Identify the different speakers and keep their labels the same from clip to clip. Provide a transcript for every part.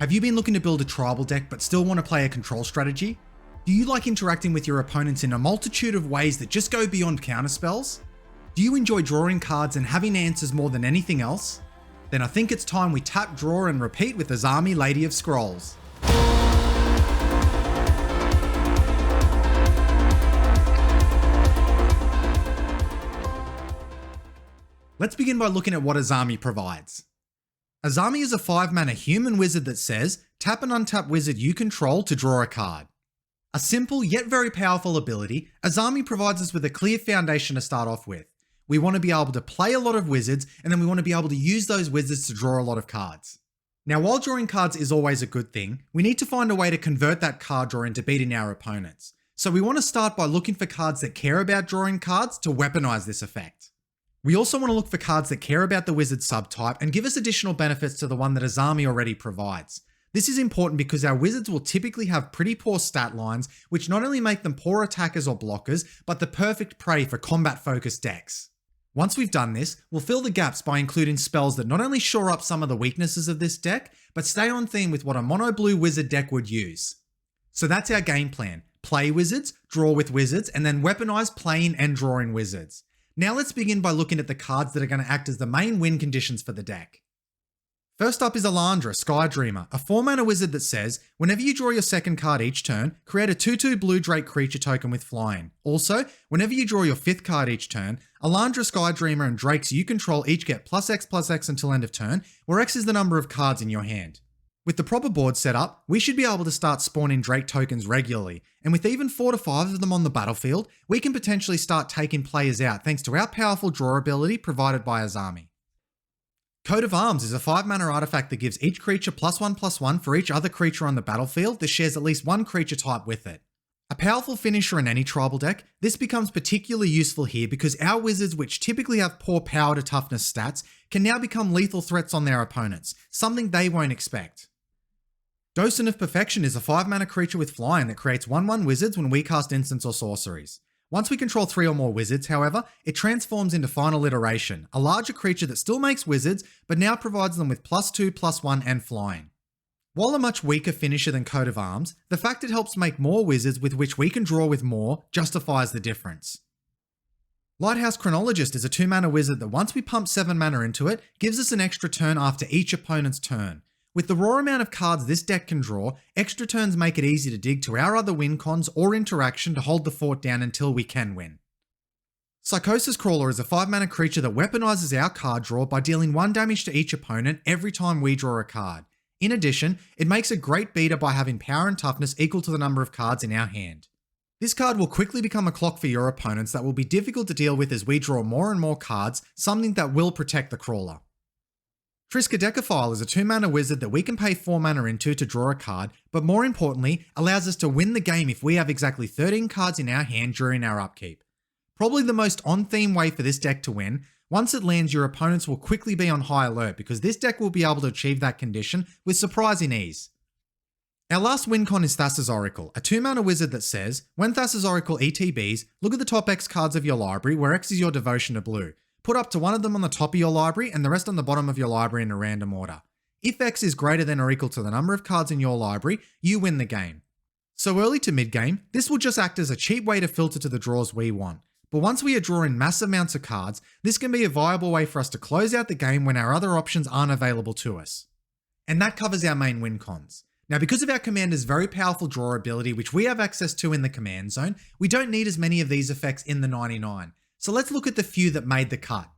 Speaker 1: Have you been looking to build a tribal deck but still want to play a control strategy? Do you like interacting with your opponents in a multitude of ways that just go beyond counterspells? Do you enjoy drawing cards and having answers more than anything else? Then I think it's time we tap, draw and repeat with Azami, Lady of Scrolls. Let's begin by looking at what Azami provides. Azami is a 5-mana human wizard that says, tap and untap wizard you control to draw a card. A simple yet very powerful ability, Azami provides us with a clear foundation to start off with. We want to be able to play a lot of wizards, and then we want to be able to use those wizards to draw a lot of cards. Now, while drawing cards is always a good thing, we need to find a way to convert that card draw into beating our opponents. So we want to start by looking for cards that care about drawing cards to weaponize this effect. We also want to look for cards that care about the wizard subtype and give us additional benefits to the one that Azami already provides. This is important because our wizards will typically have pretty poor stat lines, which not only make them poor attackers or blockers, but the perfect prey for combat-focused decks. Once we've done this, we'll fill the gaps by including spells that not only shore up some of the weaknesses of this deck, but stay on theme with what a mono-blue wizard deck would use. So that's our game plan. Play wizards, draw with wizards, and then weaponize playing and drawing wizards. Now let's begin by looking at the cards that are going to act as the main win conditions for the deck. First up is Alandra, Sky Dreamer, a 4-mana wizard that says, whenever you draw your second card each turn, create a 2/2 blue Drake creature token with flying. Also, whenever you draw your 5th card each turn, Alandra, Sky Dreamer and Drakes you control each get +X/+X until end of turn, where X is the number of cards in your hand. With the proper board set up, we should be able to start spawning Drake tokens regularly, and with even 4 to 5 of them on the battlefield, we can potentially start taking players out thanks to our powerful draw ability provided by Azami. Coat of Arms is a 5-mana artifact that gives each creature +1/+1 for each other creature on the battlefield that shares at least one creature type with it. A powerful finisher in any tribal deck, this becomes particularly useful here because our wizards, which typically have poor power to toughness stats, can now become lethal threats on their opponents, something they won't expect. Docent of Perfection is a 5-mana creature with flying that creates 1/1 wizards when we cast instants or sorceries. Once we control 3 or more wizards, however, it transforms into Final Iteration, a larger creature that still makes wizards, but now provides them with +2/+1 and flying. While a much weaker finisher than Coat of Arms, the fact it helps make more wizards with which we can draw with more justifies the difference. Lighthouse Chronologist is a 2-mana wizard that once we pump 7 mana into it, gives us an extra turn after each opponent's turn. With the raw amount of cards this deck can draw, extra turns make it easy to dig to our other win cons or interaction to hold the fort down until we can win. Psychosis Crawler is a 5-mana creature that weaponizes our card draw by dealing 1 damage to each opponent every time we draw a card. In addition, it makes a great beater by having power and toughness equal to the number of cards in our hand. This card will quickly become a clock for your opponents that will be difficult to deal with as we draw more and more cards, something that will protect the Crawler. Triskaidekaphile is a 2-mana wizard that we can pay 4 mana into to draw a card, but more importantly, allows us to win the game if we have exactly 13 cards in our hand during our upkeep. Probably the most on-theme way for this deck to win, once it lands your opponents will quickly be on high alert because this deck will be able to achieve that condition with surprising ease. Our last win con is Thassa's Oracle, a 2-mana wizard that says, when Thassa's Oracle ETBs, look at the top X cards of your library where X is your devotion to blue. Put up to one of them on the top of your library and the rest on the bottom of your library in a random order. If X is greater than or equal to the number of cards in your library, you win the game. So early to mid-game, this will just act as a cheap way to filter to the draws we want. But once we are drawing massive amounts of cards, this can be a viable way for us to close out the game when our other options aren't available to us. And that covers our main win cons. Now, because of our commander's very powerful draw ability, which we have access to in the command zone, we don't need as many of these effects in the 99. So let's look at the few that made the cut.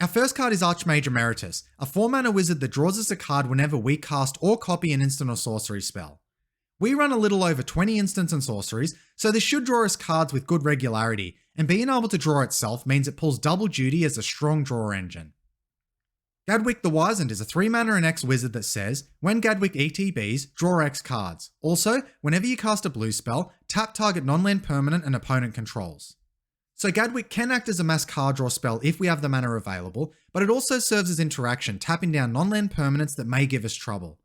Speaker 1: Our first card is Archmage Emeritus, a 4-mana wizard that draws us a card whenever we cast or copy an instant or sorcery spell. We run a little over 20 instants and sorceries, so this should draw us cards with good regularity, and being able to draw itself means it pulls double duty as a strong draw engine. Gadwick the Wizened is a 3-mana and X wizard that says, when Gadwick ETBs, draw X cards. Also, whenever you cast a blue spell, tap target non-land permanent an opponent controls. So Gadwick can act as a mass card draw spell if we have the mana available, but it also serves as interaction, tapping down non-land permanents that may give us trouble.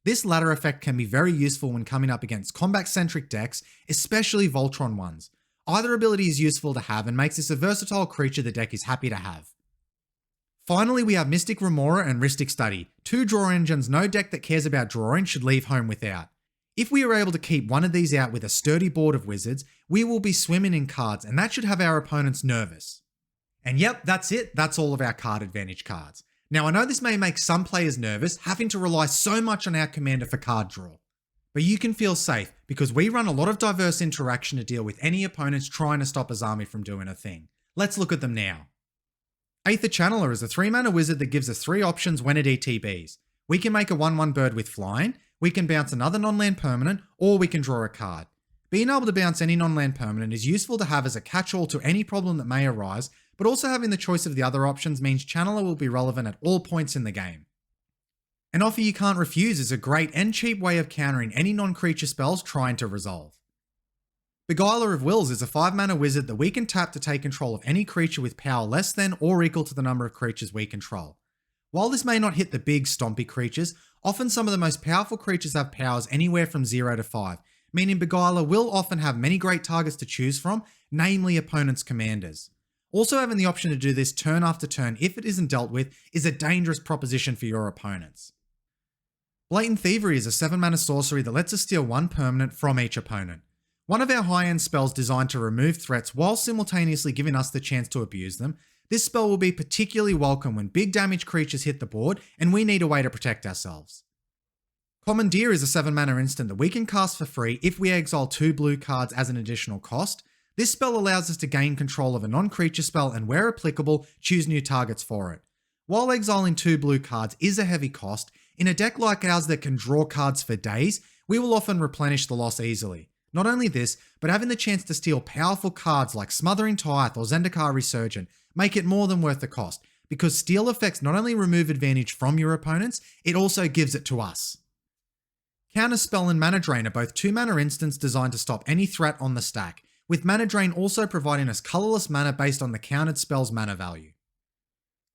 Speaker 1: This latter effect can be very useful when coming up against combat-centric decks, especially Voltron ones. Either ability is useful to have and makes this a versatile creature the deck is happy to have. Finally, we have Mystic Remora and Rhystic Study, two draw engines no deck that cares about drawing should leave home without. If we are able to keep one of these out with a sturdy board of wizards, we will be swimming in cards, and that should have our opponents nervous. And yep, that's it, that's all of our card advantage cards. Now I know this may make some players nervous, having to rely so much on our commander for card draw. But you can feel safe, because we run a lot of diverse interaction to deal with any opponents trying to stop Azami from doing a thing. Let's look at them now. Aether Channeler is a 3-mana wizard that gives us 3 options when it ETBs. We can make a 1/1 bird with flying, we can bounce another non-land permanent, or we can draw a card. Being able to bounce any non-land permanent is useful to have as a catch-all to any problem that may arise, but also having the choice of the other options means Channeler will be relevant at all points in the game. An offer you can't refuse is a great and cheap way of countering any non-creature spells trying to resolve. Beguiler of Wills is a 5-mana wizard that we can tap to take control of any creature with power less than or equal to the number of creatures we control. While this may not hit the big stompy creatures, often some of the most powerful creatures have powers anywhere from 0 to 5, meaning Beguiler will often have many great targets to choose from, namely opponents' commanders. Also having the option to do this turn after turn if it isn't dealt with is a dangerous proposition for your opponents. Blatant Thievery is a 7-mana sorcery that lets us steal 1 permanent from each opponent. One of our high-end spells designed to remove threats while simultaneously giving us the chance to abuse them, this spell will be particularly welcome when big damage creatures hit the board and we need a way to protect ourselves. Commandeer is a 7-mana instant that we can cast for free if we exile 2 blue cards as an additional cost. This spell allows us to gain control of a non-creature spell and where applicable, choose new targets for it. While exiling 2 blue cards is a heavy cost, in a deck like ours that can draw cards for days, we will often replenish the loss easily. Not only this, but having the chance to steal powerful cards like Smothering Tithe or Zendikar Resurgent make it more than worth the cost, because steal effects not only remove advantage from your opponents, it also gives it to us. Counterspell and Mana Drain are both 2-mana instants designed to stop any threat on the stack, with Mana Drain also providing us colourless mana based on the countered spell's mana value.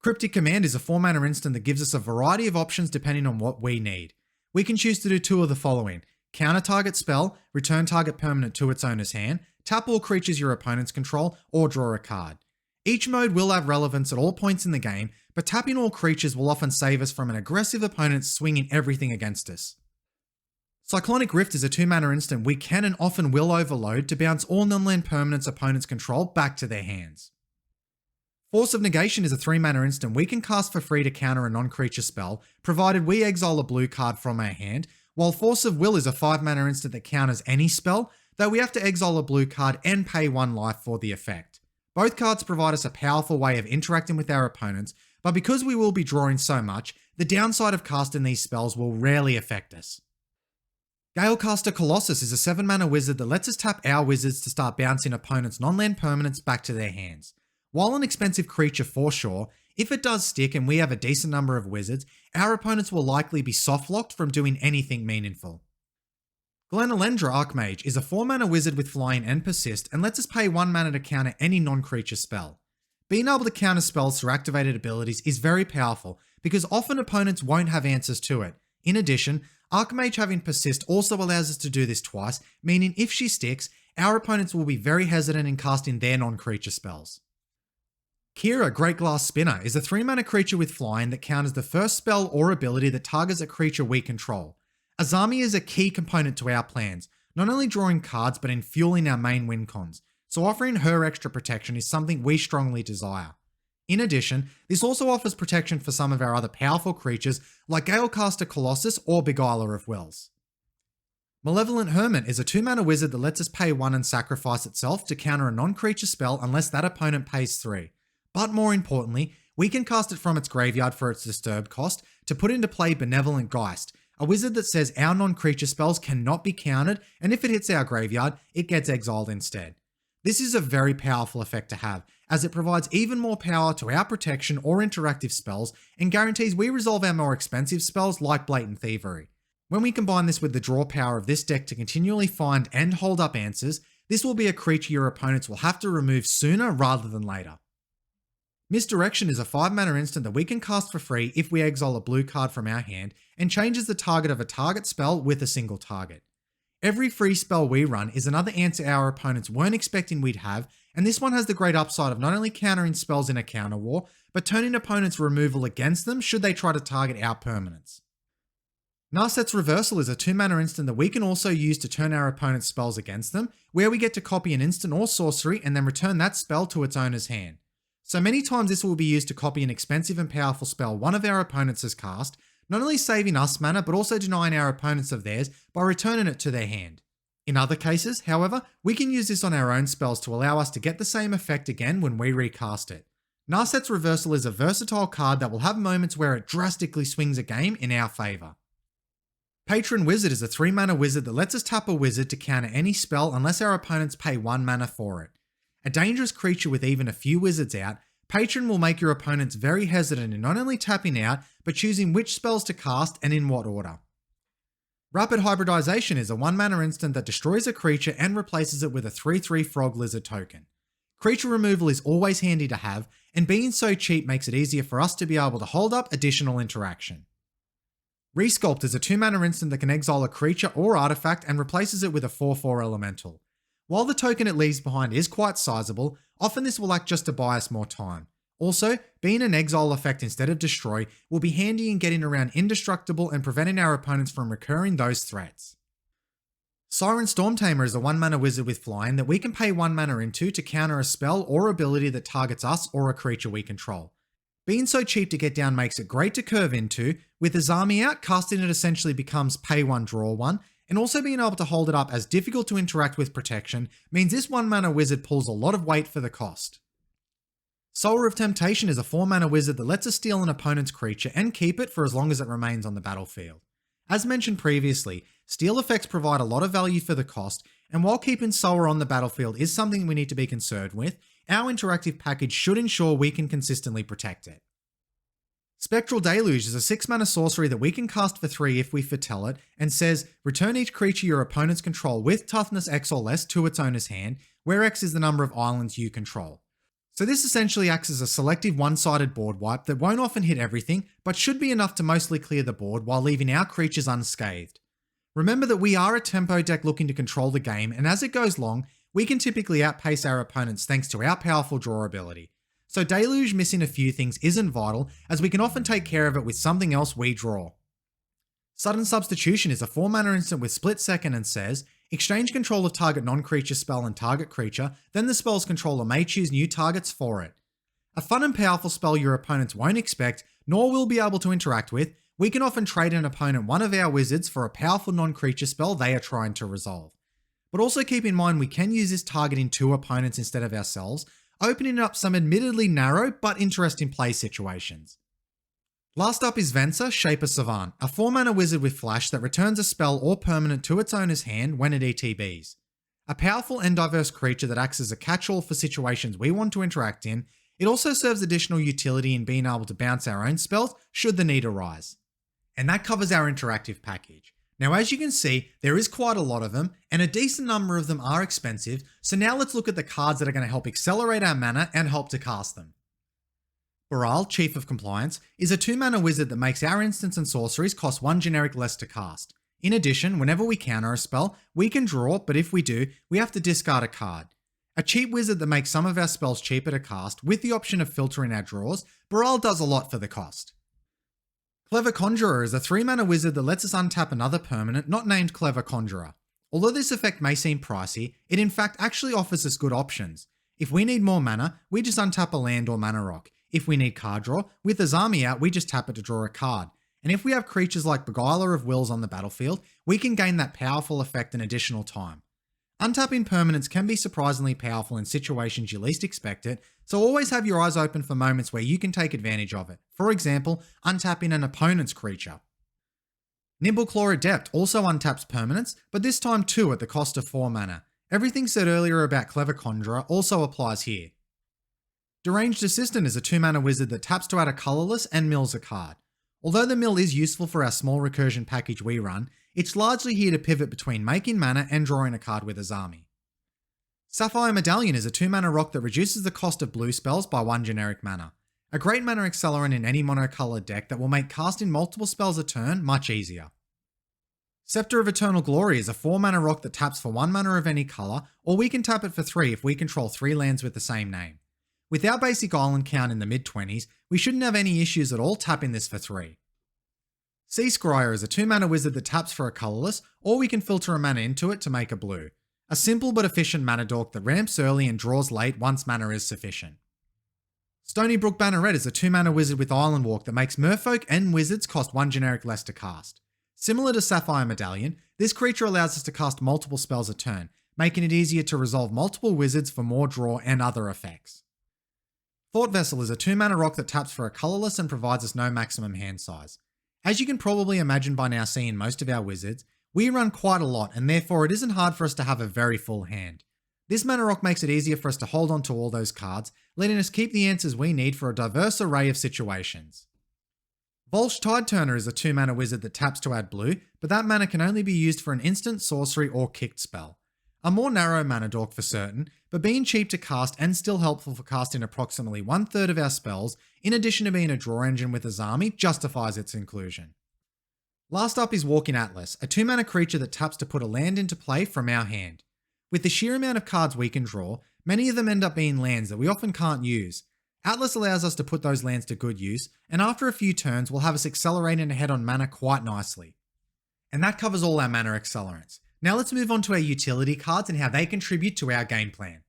Speaker 1: Cryptic Command is a 4-mana instant that gives us a variety of options depending on what we need. We can choose to do 2 of the following: counter target spell, return target permanent to its owner's hand, tap all creatures your opponents control, or draw a card. Each mode will have relevance at all points in the game, but tapping all creatures will often save us from an aggressive opponent swinging everything against us. Cyclonic Rift is a 2-mana instant we can and often will overload to bounce all non-land permanents opponents control back to their hands. Force of Negation is a 3-mana instant we can cast for free to counter a non-creature spell, provided we exile a blue card from our hand, while Force of Will is a 5-mana instant that counters any spell, though we have to exile a blue card and pay 1 life for the effect. Both cards provide us a powerful way of interacting with our opponents, but because we will be drawing so much, the downside of casting these spells will rarely affect us. Galecaster Colossus is a 7-mana wizard that lets us tap our wizards to start bouncing opponents' non-land permanents back to their hands. While an expensive creature for sure, if it does stick and we have a decent number of wizards, our opponents will likely be soft-locked from doing anything meaningful. Glenelendra Archmage is a 4-mana wizard with flying and persist and lets us pay 1 mana to counter any non-creature spell. Being able to counter spells through activated abilities is very powerful because often opponents won't have answers to it. In addition, Archmage having persist also allows us to do this twice, meaning if she sticks, our opponents will be very hesitant in casting their non-creature spells. Kira, Great Glass Spinner, is a 3-mana creature with flying that counters the first spell or ability that targets a creature we control. Azami is a key component to our plans, not only drawing cards but in fueling our main win cons, so offering her extra protection is something we strongly desire. In addition, this also offers protection for some of our other powerful creatures like Galecaster Colossus or Beguiler of Wills. Malevolent Hermit is a 2-mana wizard that lets us pay 1 and sacrifice itself to counter a non-creature spell unless that opponent pays 3. But more importantly, we can cast it from its graveyard for its disturbed cost to put into play Benevolent Geist, a wizard that says our non-creature spells cannot be countered, and if it hits our graveyard, it gets exiled instead. This is a very powerful effect to have, as it provides even more power to our protection or interactive spells and guarantees we resolve our more expensive spells like Blatant Thievery. When we combine this with the draw power of this deck to continually find and hold up answers, this will be a creature your opponents will have to remove sooner rather than later. Misdirection is a 5-mana instant that we can cast for free if we exile a blue card from our hand and changes the target of a target spell with a single target. Every free spell we run is another answer our opponents weren't expecting we'd have, and this one has the great upside of not only countering spells in a counter war, but turning opponents' removal against them should they try to target our permanents. Narset's Reversal is a 2-mana instant that we can also use to turn our opponent's spells against them, where we get to copy an instant or sorcery and then return that spell to its owner's hand. So many times this will be used to copy an expensive and powerful spell one of our opponents has cast, not only saving us mana but also denying our opponents of theirs by returning it to their hand. In other cases, however, we can use this on our own spells to allow us to get the same effect again when we recast it. Narset's Reversal is a versatile card that will have moments where it drastically swings a game in our favour. Patron Wizard is a 3-mana wizard that lets us tap a wizard to counter any spell unless our opponents pay 1 mana for it. A dangerous creature with even a few wizards out, Patron will make your opponents very hesitant in not only tapping out, but choosing which spells to cast and in what order. Rapid Hybridization is a 1-mana instant that destroys a creature and replaces it with a 3/3 Frog Lizard token. Creature removal is always handy to have, and being so cheap makes it easier for us to be able to hold up additional interaction. Resculpt is a 2-mana instant that can exile a creature or artifact and replaces it with a 4/4 elemental. While the token it leaves behind is quite sizable, often this will act just to buy us more time. Also, being an exile effect instead of destroy will be handy in getting around indestructible and preventing our opponents from recurring those threats. Siren Stormtamer is a 1-mana wizard with flying that we can pay 1 mana into to counter a spell or ability that targets us or a creature we control. Being so cheap to get down makes it great to curve into. With Azami out, casting it essentially becomes pay 1, draw 1, and also being able to hold it up as difficult to interact with protection means this 1-mana wizard pulls a lot of weight for the cost. Sower of Temptation is a 4-mana wizard that lets us steal an opponent's creature and keep it for as long as it remains on the battlefield. As mentioned previously, steal effects provide a lot of value for the cost, and while keeping Sower on the battlefield is something we need to be concerned with, our interactive package should ensure we can consistently protect it. Spectral Deluge is a 6-mana sorcery that we can cast for 3 if we foretell it, and says, return each creature your opponents control with toughness X or less to its owner's hand, where X is the number of islands you control. So this essentially acts as a selective one-sided board wipe that won't often hit everything, but should be enough to mostly clear the board while leaving our creatures unscathed. Remember that we are a tempo deck looking to control the game, and as it goes long, we can typically outpace our opponents thanks to our powerful draw ability. So Deluge missing a few things isn't vital, as we can often take care of it with something else we draw. Sudden Substitution is a 4-mana instant with Split Second and says, exchange control of target non-creature spell and target creature, then the spell's controller may choose new targets for it. A fun and powerful spell your opponents won't expect, nor will be able to interact with, we can often trade an opponent one of our wizards for a powerful non-creature spell they are trying to resolve. But also keep in mind we can use this targeting 2 opponents instead of ourselves, opening up some admittedly narrow but interesting play situations. Last up is Venser, Shaper Savant, a 4-mana wizard with flash that returns a spell or permanent to its owner's hand when it ETBs. A powerful and diverse creature that acts as a catch-all for situations we want to interact in, it also serves additional utility in being able to bounce our own spells should the need arise. And that covers our interactive package. Now, as you can see, there is quite a lot of them, and a decent number of them are expensive, so now let's look at the cards that are going to help accelerate our mana and help to cast them. Baral, Chief of Compliance, is a 2-mana wizard that makes our instants and sorceries cost 1 generic less to cast. In addition, whenever we counter a spell, we can draw, but if we do, we have to discard a card. A cheap wizard that makes some of our spells cheaper to cast, with the option of filtering our draws, Baral does a lot for the cost. Clever Conjurer is a 3-mana wizard that lets us untap another permanent not named Clever Conjurer. Although this effect may seem pricey, it in fact actually offers us good options. If we need more mana, we just untap a land or mana rock. If we need card draw, with Azami out, we just tap it to draw a card. And if we have creatures like Beguiler of Wills on the battlefield, we can gain that powerful effect in additional time. Untapping permanents can be surprisingly powerful in situations you least expect it, so always have your eyes open for moments where you can take advantage of it. For example, untapping an opponent's creature. Nimbleclaw Adept also untaps permanents, but this time 2 at the cost of 4 mana. Everything said earlier about Clever Conjurer also applies here. Deranged Assistant is a 2-mana wizard that taps to add a colourless and mills a card. Although the mill is useful for our small recursion package we run, it's largely here to pivot between making mana and drawing a card with Azami. Sapphire Medallion is a 2-mana rock that reduces the cost of blue spells by 1 generic mana. A great mana accelerant in any monocolored deck that will make casting multiple spells a turn much easier. Scepter of Eternal Glory is a 4-mana rock that taps for 1 mana of any colour, or we can tap it for 3 if we control 3 lands with the same name. With our basic island count in the mid-20s, we shouldn't have any issues at all tapping this for 3. Sea Scryer is a 2-mana wizard that taps for a colourless, or we can filter a mana into it to make a blue. A simple but efficient mana dork that ramps early and draws late once mana is sufficient. Stony Brook Banneret is a 2-mana wizard with Island Walk that makes merfolk and wizards cost 1 generic less to cast. Similar to Sapphire Medallion, this creature allows us to cast multiple spells a turn, making it easier to resolve multiple wizards for more draw and other effects. Thought Vessel is a 2-mana rock that taps for a colourless and provides us no maximum hand size. As you can probably imagine by now seeing most of our wizards, we run quite a lot and therefore it isn't hard for us to have a very full hand. This mana rock makes it easier for us to hold on to all those cards, letting us keep the answers we need for a diverse array of situations. Volsh Tideturner is a 2-mana wizard that taps to add blue, but that mana can only be used for an instant, sorcery, or kicked spell. A more narrow mana dork for certain, but being cheap to cast and still helpful for casting approximately 1/3 of our spells, in addition to being a draw engine with Azami, justifies its inclusion. Last up is Walking Atlas, a 2-mana creature that taps to put a land into play from our hand. With the sheer amount of cards we can draw, many of them end up being lands that we often can't use. Atlas allows us to put those lands to good use, and after a few turns will have us accelerating ahead on mana quite nicely. And that covers all our mana accelerants. Now let's move on to our utility cards and how they contribute to our game plan.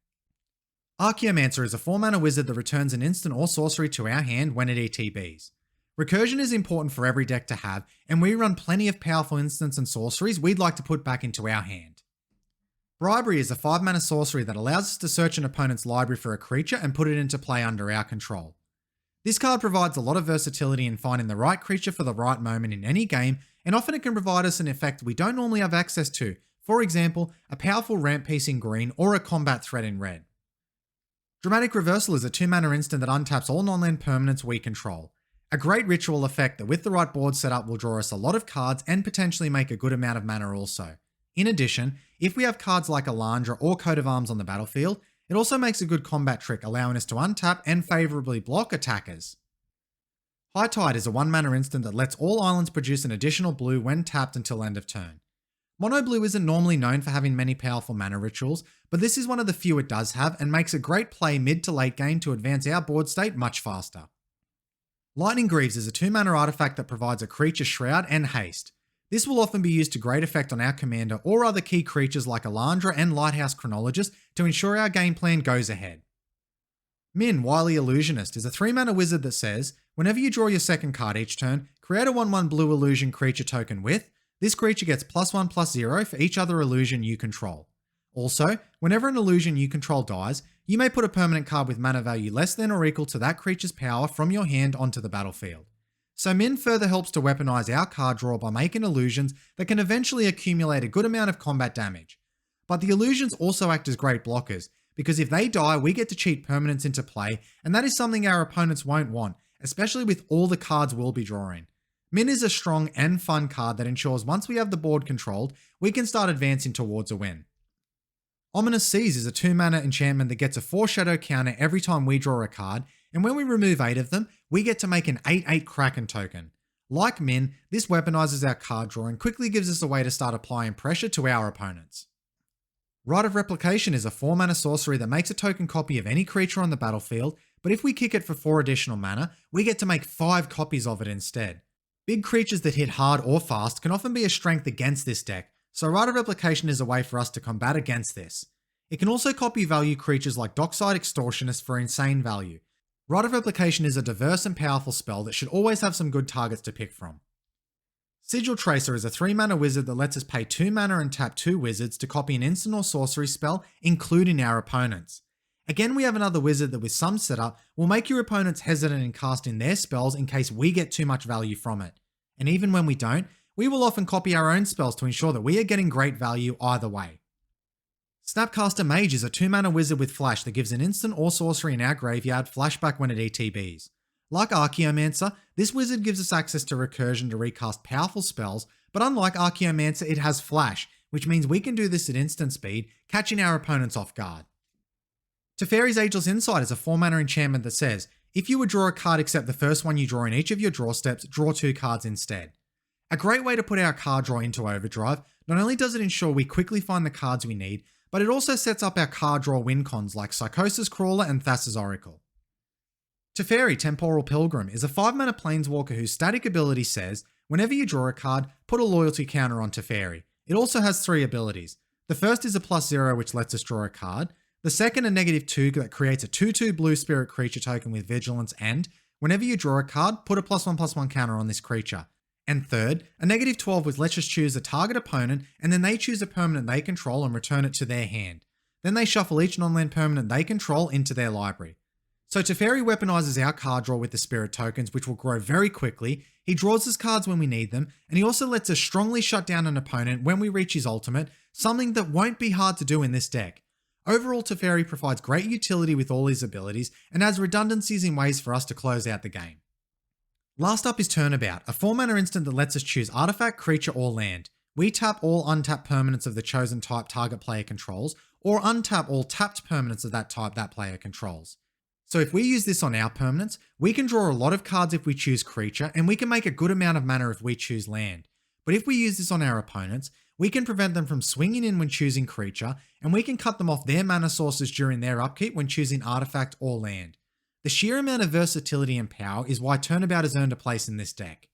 Speaker 1: Archaeomancer is a 4-mana wizard that returns an instant or sorcery to our hand when it ETBs. Recursion is important for every deck to have, and we run plenty of powerful instants and sorceries we'd like to put back into our hand. Bribery is a 5-mana sorcery that allows us to search an opponent's library for a creature and put it into play under our control. This card provides a lot of versatility in finding the right creature for the right moment in any game, and often it can provide us an effect we don't normally have access to, for example, a powerful ramp piece in green or a combat threat in red. Dramatic Reversal is a 2-mana instant that untaps all non-land permanents we control. A great ritual effect that with the right board setup will draw us a lot of cards and potentially make a good amount of mana also. In addition, if we have cards like Elandra or Coat of Arms on the battlefield, it also makes a good combat trick, allowing us to untap and favourably block attackers. High Tide is a 1-mana instant that lets all islands produce an additional blue when tapped until end of turn. Mono Blue isn't normally known for having many powerful mana rituals, but this is one of the few it does have and makes a great play mid to late game to advance our board state much faster. Lightning Greaves is a 2-mana artifact that provides a creature shroud and haste. This will often be used to great effect on our commander or other key creatures like Elandra and Lighthouse Chronologist to ensure our game plan goes ahead. Min, Wily Illusionist, is a 3-mana wizard that says, whenever you draw your second card each turn, create a 1/1 blue illusion creature token with, this creature gets +1/+0 for each other illusion you control. Also, whenever an illusion you control dies, you may put a permanent card with mana value less than or equal to that creature's power from your hand onto the battlefield. So Min further helps to weaponize our card draw by making illusions that can eventually accumulate a good amount of combat damage. But the illusions also act as great blockers, because if they die, we get to cheat permanents into play, and that is something our opponents won't want, especially with all the cards we'll be drawing. Min is a strong and fun card that ensures once we have the board controlled, we can start advancing towards a win. Ominous Seas is a 2-mana enchantment that gets a foreshadow counter every time we draw a card, and when we remove 8 of them, we get to make an 8/8 Kraken token. Like Min, this weaponizes our card draw and quickly gives us a way to start applying pressure to our opponents. Rite of Replication is a 4-mana sorcery that makes a token copy of any creature on the battlefield, but if we kick it for 4 additional mana, we get to make 5 copies of it instead. Big creatures that hit hard or fast can often be a strength against this deck, so Rite of Replication is a way for us to combat against this. It can also copy value creatures like Dockside Extortionist for insane value. Rite of Replication is a diverse and powerful spell that should always have some good targets to pick from. Sigil Tracer is a 3-mana wizard that lets us pay 2 mana and tap 2 wizards to copy an instant or sorcery spell, including our opponents. Again, we have another wizard that with some setup will make your opponents hesitant in casting their spells in case we get too much value from it. And even when we don't, we will often copy our own spells to ensure that we are getting great value either way. Snapcaster Mage is a 2-mana wizard with flash that gives an instant or sorcery in our graveyard flashback when it ETBs. Like Archaeomancer, this wizard gives us access to recursion to recast powerful spells, but unlike Archaeomancer, it has flash, which means we can do this at instant speed, catching our opponents off guard. Teferi's Ageless Insight is a 4-mana enchantment that says, if you would draw a card except the first one you draw in each of your draw steps, draw 2 cards instead. A great way to put our card draw into overdrive, not only does it ensure we quickly find the cards we need, but it also sets up our card draw win cons like Psychosis Crawler and Thassa's Oracle. Teferi, Temporal Pilgrim, is a 5-mana planeswalker whose static ability says, whenever you draw a card, put a loyalty counter on Teferi. It also has 3 abilities. The first is a +0 which lets us draw a card. The second, a -2 that creates a 2/2 blue spirit creature token with vigilance, and whenever you draw a card, put a +1/+1 counter on this creature. And third, a -12 which lets us choose a target opponent and then they choose a permanent they control and return it to their hand. Then they shuffle each non-land permanent they control into their library. So Teferi weaponizes our card draw with the spirit tokens, which will grow very quickly. He draws his cards when we need them, and he also lets us strongly shut down an opponent when we reach his ultimate, something that won't be hard to do in this deck. Overall, Teferi provides great utility with all his abilities and adds redundancies in ways for us to close out the game. Last up is Turnabout, a 4-mana instant that lets us choose artifact, creature, or land. We tap all untapped permanents of the chosen type target player controls, or untap all tapped permanents of that type that player controls. So if we use this on our permanents, we can draw a lot of cards if we choose creature, and we can make a good amount of mana if we choose land. But if we use this on our opponents, we can prevent them from swinging in when choosing creature, and we can cut them off their mana sources during their upkeep when choosing artifact or land. The sheer amount of versatility and power is why Turnabout has earned a place in this deck.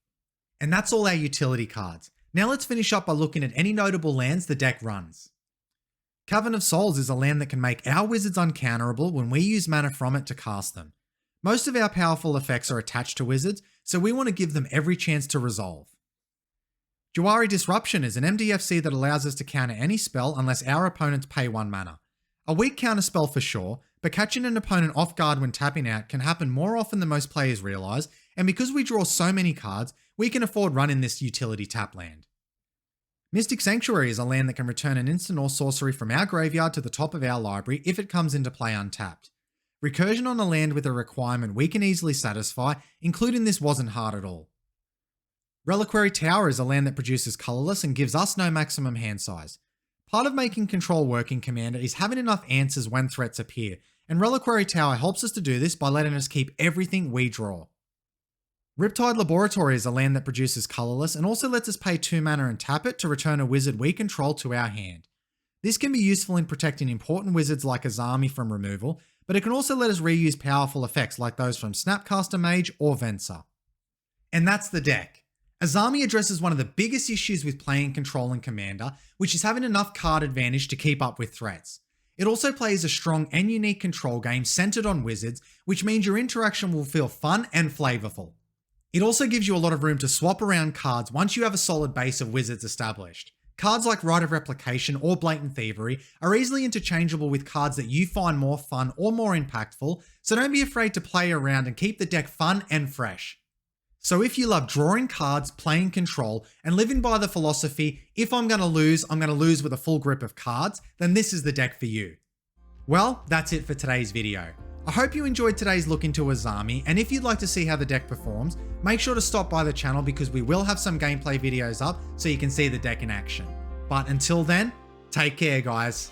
Speaker 1: And that's all our utility cards. Now let's finish up by looking at any notable lands the deck runs. Cavern of Souls is a land that can make our wizards uncounterable when we use mana from it to cast them. Most of our powerful effects are attached to wizards, so we want to give them every chance to resolve. Jawari Disruption is an MDFC that allows us to counter any spell unless our opponents pay 1 mana. A weak counter spell for sure, but catching an opponent off guard when tapping out can happen more often than most players realise, and because we draw so many cards, we can afford running this utility tap land. Mystic Sanctuary is a land that can return an instant or sorcery from our graveyard to the top of our library if it comes into play untapped. Recursion on a land with a requirement we can easily satisfy, including this wasn't hard at all. Reliquary Tower is a land that produces colourless and gives us no maximum hand size. Part of making control work in Commander is having enough answers when threats appear, and Reliquary Tower helps us to do this by letting us keep everything we draw. Riptide Laboratory is a land that produces colourless and also lets us pay 2 mana and tap it to return a wizard we control to our hand. This can be useful in protecting important wizards like Azami from removal, but it can also let us reuse powerful effects like those from Snapcaster Mage or Venser. And that's the deck. Azami addresses one of the biggest issues with playing Control and Commander, which is having enough card advantage to keep up with threats. It also plays a strong and unique control game centered on wizards, which means your interaction will feel fun and flavorful. It also gives you a lot of room to swap around cards once you have a solid base of wizards established. Cards like Rite of Replication or Blatant Thievery are easily interchangeable with cards that you find more fun or more impactful, so don't be afraid to play around and keep the deck fun and fresh. So if you love drawing cards, playing Control, and living by the philosophy, if I'm going to lose with a full grip of cards, then this is the deck for you. Well, that's it for today's video. I hope you enjoyed today's look into Azami, and if you'd like to see how the deck performs, make sure to stop by the channel because we will have some gameplay videos up so you can see the deck in action. But until then, take care guys.